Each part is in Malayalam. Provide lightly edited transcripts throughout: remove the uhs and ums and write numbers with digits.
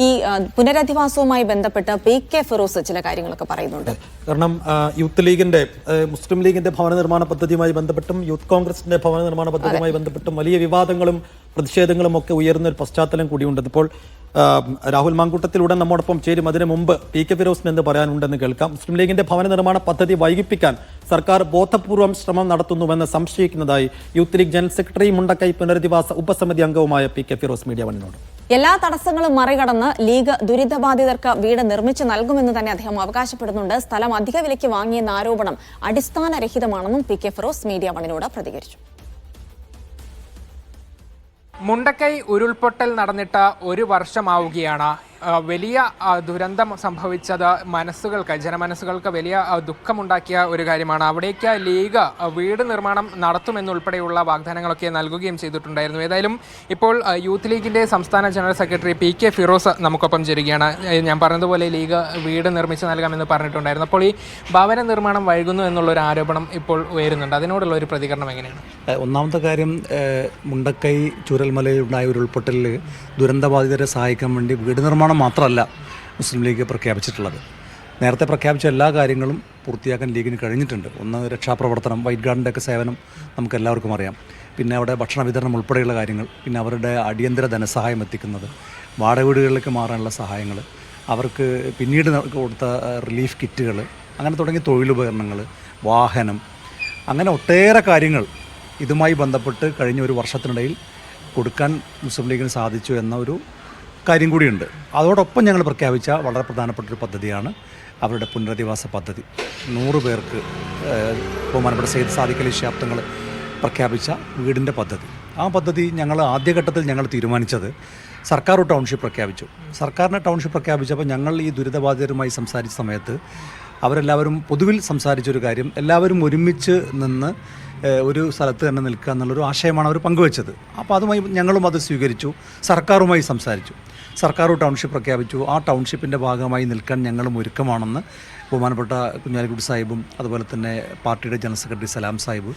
ഈ പുനരധിവാസവുമായി ബന്ധപ്പെട്ട് PK ഫിറോസ് ചില കാര്യങ്ങളൊക്കെ പറയുന്നുണ്ട്. കാരണം യൂത്ത് ലീഗിന്റെ മുസ്ലിം ലീഗിന്റെ ഭവന നിർമ്മാണ പദ്ധതിയുമായി ബന്ധപ്പെട്ടും യൂത്ത് കോൺഗ്രസിന്റെ ഭവന നിർമ്മാണ പദ്ധതിയുമായി ബന്ധപ്പെട്ടും വലിയ വിവാദങ്ങളും പ്രതിഷേധങ്ങളും ഒക്കെ ഉയർന്ന ഒരു പശ്ചാത്തലം കൂടിയുണ്ട്. ഇപ്പോൾ രാഹുൽ മാങ്കൂട്ടത്തിലൂടെ നമ്മോടൊപ്പം ചേരും. അതിനു മുമ്പ് PK ഫിറോസിന് എന്ത് പറയാനുണ്ടെന്ന് കേൾക്കാം. മുസ്ലിം ലീഗിന്റെ ഭവന നിർമ്മാണ പദ്ധതി വൈകിപ്പിക്കാൻ സർക്കാർ ബോധപൂർവം ശ്രമം നടത്തുന്നുവെന്ന് സംശയിക്കുന്നതായി Youth League general secretary Mundakkai പുനരധിവാസ ഉപസമിതി അംഗവുമായ PK ഫിറോസ് മീഡിയ വണ്ണിനോട്. എല്ലാ തടസ്സങ്ങളും മറികടന്ന് ലീഗ് ദുരിതബാധിതർക്ക് വീട് നിർമ്മിച്ചു നൽകുമെന്ന് തന്നെ അദ്ദേഹം അവകാശപ്പെടുന്നുണ്ട്. സ്ഥലം അധിക വിലയ്ക്ക് വാങ്ങിയെന്ന ആരോപണം അടിസ്ഥാനരഹിതമാണെന്നും PK ഫിറോസ് മീഡിയ വണ്ണിനോട് പ്രതികരിച്ചു. മുണ്ടക്കൈ ഉരുൾപൊട്ടൽ നടന്നിട്ട് ഒരു വർഷമാവുകയാണ്. വലിയ ദുരന്തം സംഭവിച്ചത് ജനമനസ്സുകൾക്ക് വലിയ ദുഃഖമുണ്ടാക്കിയ ഒരു കാര്യമാണ്. അവിടേക്ക് ലീഗ് വീട് നിർമ്മാണം നടത്തുമെന്നുൾപ്പെടെയുള്ള വാഗ്ദാനങ്ങളൊക്കെ നൽകുകയും ചെയ്തിട്ടുണ്ടായിരുന്നു. ഏതായാലും ഇപ്പോൾ യൂത്ത് ലീഗിൻ്റെ സംസ്ഥാന ജനറൽ സെക്രട്ടറി PK ഫിറോസ് നമുക്കൊപ്പം ചേരുകയാണ്. ഞാൻ പറഞ്ഞതുപോലെ ലീഗ് വീട് നിർമ്മിച്ച് നൽകാമെന്ന് പറഞ്ഞിട്ടുണ്ടായിരുന്നു. അപ്പോൾ ഈ ഭവന നിർമ്മാണം വൈകുന്നു എന്നുള്ളൊരു ആരോപണം ഇപ്പോൾ ഉയരുന്നുണ്ട്. അതിനോടുള്ള ഒരു പ്രതികരണം എങ്ങനെയാണ്? ഒന്നാമത്തെ കാര്യം, മുണ്ടക്കൈ ചൂരൽമലയിലുണ്ടായ ഉരുൾപൊട്ടലിൽ ദുരന്തബാധിതരെ സഹായിക്കാൻ വേണ്ടി വീട് നിർമ്മാണം മാത്രമല്ല മുസ്ലിം ലീഗ് പ്രഖ്യാപിച്ചിട്ടുള്ളത്. നേരത്തെ പ്രഖ്യാപിച്ച എല്ലാ കാര്യങ്ങളും പൂർത്തിയാക്കാൻ ലീഗിന് കഴിഞ്ഞിട്ടുണ്ട്. ഒന്ന്, രക്ഷാപ്രവർത്തനം, വൈറ്റ് ഗാർഡിൻ്റെയൊക്കെ സേവനം നമുക്ക് എല്ലാവർക്കും അറിയാം. പിന്നെ അവിടെ ഭക്ഷണ വിതരണം ഉൾപ്പെടെയുള്ള കാര്യങ്ങൾ, പിന്നെ അവരുടെ അടിയന്തര ധനസഹായം എത്തിക്കുന്നത്, വാടക വീടുകളിലേക്ക് മാറാനുള്ള സഹായങ്ങൾ, അവർക്ക് പിന്നീട് കൊടുത്ത റിലീഫ് കിറ്റുകൾ, അങ്ങനെ തുടങ്ങി തൊഴിലുപകരണങ്ങൾ, വാഹനം, അങ്ങനെ ഒട്ടേറെ കാര്യങ്ങൾ ഇതുമായി ബന്ധപ്പെട്ട് കഴിഞ്ഞ ഒരു വർഷത്തിനിടയിൽ കൊടുക്കാൻ മുസ്ലിം ലീഗിന് സാധിച്ചു എന്ന ഒരു കാര്യം കൂടിയുണ്ട്. അതോടൊപ്പം ഞങ്ങൾ പ്രഖ്യാപിച്ച വളരെ പ്രധാനപ്പെട്ടൊരു പദ്ധതിയാണ് അവരുടെ പുനരധിവാസ പദ്ധതി. 100 പേർക്ക് ബഹുമാനപ്പെട്ട സയ്യിദ് സാദിഖ് അലി ശിഹാബ് തങ്ങൾ പ്രഖ്യാപിച്ച വീടിൻ്റെ പദ്ധതി. ആ പദ്ധതി ഞങ്ങൾ ആദ്യഘട്ടത്തിൽ ഞങ്ങൾ തീരുമാനിച്ചത് സർക്കാർ ഒരു ടൗൺഷിപ്പ് പ്രഖ്യാപിച്ചു. സർക്കാരിൻ്റെ ടൗൺഷിപ്പ് പ്രഖ്യാപിച്ചപ്പോൾ ഞങ്ങൾ ഈ ദുരിതബാധിതരുമായി സംസാരിച്ച സമയത്ത് അവരെല്ലാവരും പൊതുവിൽ സംസാരിച്ചൊരു കാര്യം, എല്ലാവരും ഒരുമിച്ച് നിന്ന് ഒരു സ്ഥലത്ത് തന്നെ നിൽക്കുക എന്നുള്ളൊരു ആശയമാണ് അവർ പങ്കുവച്ചത്. അപ്പോൾ അതുമായി ഞങ്ങളും അത് സ്വീകരിച്ചു, സർക്കാരുമായി സംസാരിച്ചു. സർക്കാർ ടൗൺഷിപ്പ് പ്രഖ്യാപിച്ചു. ആ ടൗൺഷിപ്പിൻ്റെ ഭാഗമായി നിൽക്കാൻ ഞങ്ങളും ഒരുക്കമാണെന്ന് ബഹുമാനപ്പെട്ട കുഞ്ഞാലിക്കുട്ടി സാഹിബും അതുപോലെ തന്നെ പാർട്ടിയുടെ ജനറൽ സെക്രട്ടറി സലാം സാഹിബ്,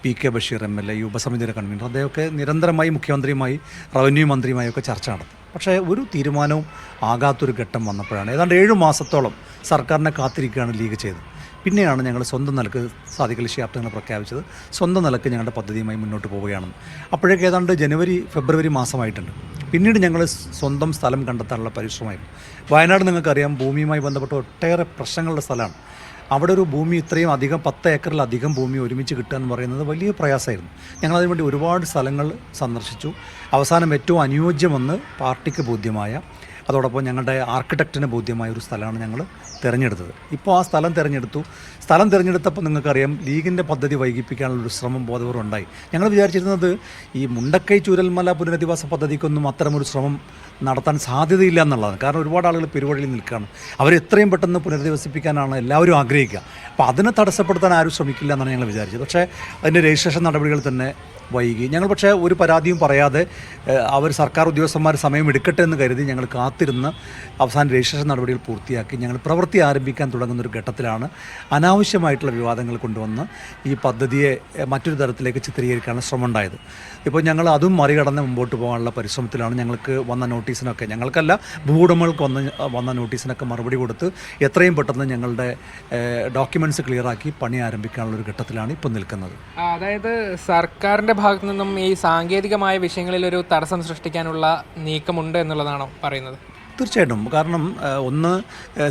PK ബഷീർ MLA, ഈ ഉപസമിതിയുടെ കൺവീനർ, അദ്ദേഹമൊക്കെ നിരന്തരമായി മുഖ്യമന്ത്രിയുമായി റവന്യൂ മന്ത്രിയുമായൊക്കെ ചർച്ച നടത്തി. പക്ഷേ ഒരു തീരുമാനവും ആകാത്തൊരു ഘട്ടം വന്നപ്പോഴാണ് ഏതാണ്ട് 7 മാസത്തോളം സർക്കാരിനെ കാത്തിരിക്കുകയാണ് ലീഗ് ചെയ്തത്. പിന്നെയാണ് ഞങ്ങൾ സ്വന്തം നിലക്ക് സാദിഖ് അലി ശിഹാബ് തങ്ങൾ പ്രഖ്യാപിച്ചത് സ്വന്തം നിലക്ക് ഞങ്ങളുടെ പദ്ധതിയുമായി മുന്നോട്ട് പോവുകയാണെന്ന്. അപ്പോഴേക്ക് ഏതാണ്ട് ജനുവരി ഫെബ്രുവരി മാസമായിട്ടുണ്ട്. പിന്നീട് ഞങ്ങൾ സ്വന്തം സ്ഥലം കണ്ടെത്താനുള്ള പരിശ്രമമായിരുന്നു. വയനാട് നിങ്ങൾക്കറിയാം, ഭൂമിയുമായി ബന്ധപ്പെട്ട ഒട്ടേറെ പ്രശ്നങ്ങളുടെ സ്ഥലമാണ്. അവിടെ ഒരു ഭൂമി ഇത്രയും അധികം 10 ഏക്കറിലധികം ഭൂമി ഒരുമിച്ച് കിട്ടുക എന്ന് പറയുന്നത് വലിയ പ്രയാസമായിരുന്നു. ഞങ്ങളതിനുവേണ്ടി ഒരുപാട് സ്ഥലങ്ങൾ സന്ദർശിച്ചു. അവസാനം ഏറ്റവും അനുയോജ്യമെന്ന് പാർട്ടിക്ക് ബോധ്യമായ, അതോടൊപ്പം ഞങ്ങളുടെ ആർക്കിടെക്റ്റിന് ബോധ്യമായ ഒരു സ്ഥലമാണ് ഞങ്ങൾ തിരഞ്ഞെടുത്തത്. ഇപ്പോൾ ആ സ്ഥലം തിരഞ്ഞെടുത്തു. സ്ഥലം തിരഞ്ഞെടുത്തപ്പോൾ നിങ്ങൾക്കറിയാം, ലീഗിൻ്റെ പദ്ധതി വൈകിപ്പിക്കാനുള്ളൊരു ശ്രമം ബോധപൂർവ്വം ഉണ്ടായി. ഞങ്ങൾ വിചാരിച്ചിരുന്നത് ഈ മുണ്ടക്കൈ ചൂരൽമല പുനരധിവാസ പദ്ധതിക്കൊന്നും അത്തരമൊരു ശ്രമം നടത്താൻ സാധ്യതയില്ല എന്നുള്ളതാണ്. കാരണം ഒരുപാട് ആളുകൾ പെരുവഴിയിൽ നിൽക്കുകയാണ്. അവരെത്രയും പെട്ടെന്ന് പുനരധിവസിപ്പിക്കാനാണ് എല്ലാവരും ആഗ്രഹിക്കുക. അപ്പോൾ അതിനെ തടസ്സപ്പെടുത്താൻ ആരും ശ്രമിക്കില്ല എന്നാണ് ഞങ്ങൾ വിചാരിച്ചത്. പക്ഷേ അതിൻ്റെ രജിസ്ട്രേഷൻ നടപടികൾ തന്നെ വൈകി. ഞങ്ങൾ പക്ഷേ ഒരു പരാതിയും പറയാതെ അവർ സർക്കാർ ഉദ്യോഗസ്ഥന്മാർ സമയം എടുക്കട്ടെ എന്ന് കരുതി ഞങ്ങൾ കാത്തിരുന്ന് അവസാന രജിസ്ട്രേഷൻ നടപടികൾ പൂർത്തിയാക്കി ഞങ്ങൾ പ്രവൃത്തി ആരംഭിക്കാൻ തുടങ്ങുന്നൊരു ഘട്ടത്തിലാണ് അനാവശ്യമായിട്ടുള്ള വിവാദങ്ങൾ കൊണ്ടുവന്ന് ഈ പദ്ധതിയെ മറ്റൊരു തരത്തിലേക്ക് ചിത്രീകരിക്കാനുള്ള ശ്രമം ഉണ്ടായത്. ഇപ്പോൾ ഞങ്ങൾ അതും മറികടന്ന് മുമ്പോട്ട് പോകാനുള്ള പരിശ്രമത്തിലാണ്. ഞങ്ങൾക്ക് വന്ന നോട്ടീസിനൊക്കെ, ഞങ്ങൾക്കല്ല ഭൂവുടമകൾക്ക് വന്ന നോട്ടീസിനൊക്കെ മറുപടി കൊടുത്ത് എത്രയും പെട്ടെന്ന് ഞങ്ങളുടെ ഡോക്യുമെൻറ്റ്സ് ക്ലിയറാക്കി പണി ആരംഭിക്കാനുള്ളൊരു ഘട്ടത്തിലാണ് ഇപ്പോൾ നിൽക്കുന്നത്. അതായത് സർക്കാരിൻ്റെ ഭാഗത്തു നിന്നും ഈ സാങ്കേതികമായ വിഷയങ്ങളിൽ ഒരു തടസ്സം സൃഷ്ടിക്കാനുള്ള നീക്കമുണ്ട് എന്നുള്ളതാണോ പറയുന്നത്? തീർച്ചയായിട്ടും. കാരണം ഒന്ന്,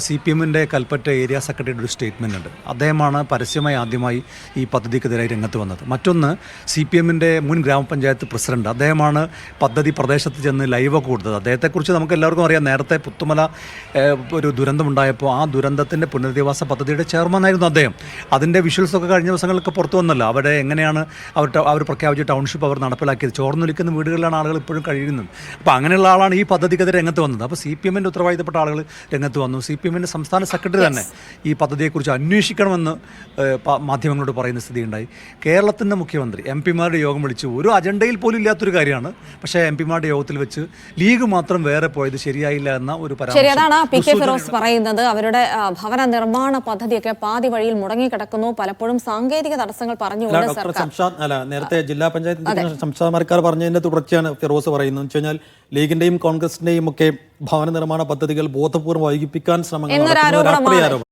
CPMൻ്റെ കൽപ്പറ്റ ഏരിയ സെക്രട്ടറിയുടെ ഒരു സ്റ്റേറ്റ്മെൻ്റ് ഉണ്ട്. അദ്ദേഹമാണ് പരസ്യമായി ആദ്യമായി ഈ പദ്ധതിക്കെതിരായി രംഗത്ത് വന്നത്. മറ്റൊന്ന്, CPMൻ്റെ മുൻ ഗ്രാമപഞ്ചായത്ത് പ്രസിഡന്റ്, അദ്ദേഹമാണ് പദ്ധതി പ്രദേശത്ത് ചെന്ന് ലൈവൊക്കെ കൊടുത്തത്. അദ്ദേഹത്തെക്കുറിച്ച് നമുക്ക് എല്ലാവർക്കും അറിയാം. നേരത്തെ പുത്തുമല ഒരു ദുരന്തമുണ്ടായപ്പോൾ ആ ദുരന്തത്തിൻ്റെ പുനരധിവാസ പദ്ധതിയുടെ ചെയർമാനായിരുന്നു അദ്ദേഹം. അതിൻ്റെ വിഷ്വൽസൊക്കെ കഴിഞ്ഞ ദിവസങ്ങളൊക്കെ പുറത്തു വന്നല്ലോ. അവിടെ എങ്ങനെയാണ് അവർ പ്രഖ്യാപിച്ച ടൗൺഷിപ്പ് അവർ നടപ്പിലാക്കിയത്. ചോർന്നൊലിക്കുന്ന വീടുകളിലാണ് ആളുകൾ ഇപ്പോഴും കഴിയുന്നത്. അപ്പോൾ അങ്ങനെയുള്ള ആളാണ് ഈ പദ്ധതിക്കെതിരെ രംഗത്ത് വന്നത്. അപ്പോൾ CPMൻ്റെ ഉത്തരവാദിത്തപ്പെട്ട ആളുകൾ രംഗത്ത് വന്നു. CPMൻ്റെ സംസ്ഥാന സെക്രട്ടറി തന്നെ ഈ പദ്ധതിയെക്കുറിച്ച് അന്വേഷിക്കണമെന്ന് മാധ്യമങ്ങളോട് പറയുന്ന സ്ഥിതിയുണ്ടായി. കേരളത്തിൻ്റെ മുഖ്യമന്ത്രി MP മാരുടെ യോഗം വിളിച്ചു. ഒരു അജണ്ടയിൽ പോലും ഇല്ലാത്തൊരു കാര്യമാണ്. പക്ഷേ MP മാരുടെ യോഗത്തിൽ വെച്ച് ലീഗ് മാത്രം വേറെ പോയത് ശരിയായില്ല എന്ന ഒരു ശരിയാണ് PK ഫിറോസ് പറയുന്നത്. അവരുടെ ഭവന നിർമ്മാണ പദ്ധതിയൊക്കെ പാതി വഴിയിൽ മുടങ്ങിക്കിടക്കുന്നു. പലപ്പോഴും സാങ്കേതിക തടസ്സങ്ങൾ പറഞ്ഞുകൊണ്ട് നേരത്തെ ജില്ലാ പഞ്ചായത്ത് സംസ്ഥാന സർക്കാർ പറഞ്ഞതിൻ്റെ തുടർച്ചയാണ് ഫിറോസ് പറയുന്നത്. എന്ന് വെച്ച് കഴിഞ്ഞാൽ ലീഗിൻ്റെയും കോൺഗ്രസിൻ്റെയും ഒക്കെ ഭവന നിർമ്മാണ പദ്ധതികൾ ബോധപൂർവ്വം വൈകിപ്പിക്കാൻ ശ്രമങ്ങൾ എന്നൊരു നടത്തുന്ന ഒരു ആരോപണമാണ്. ആരോപണം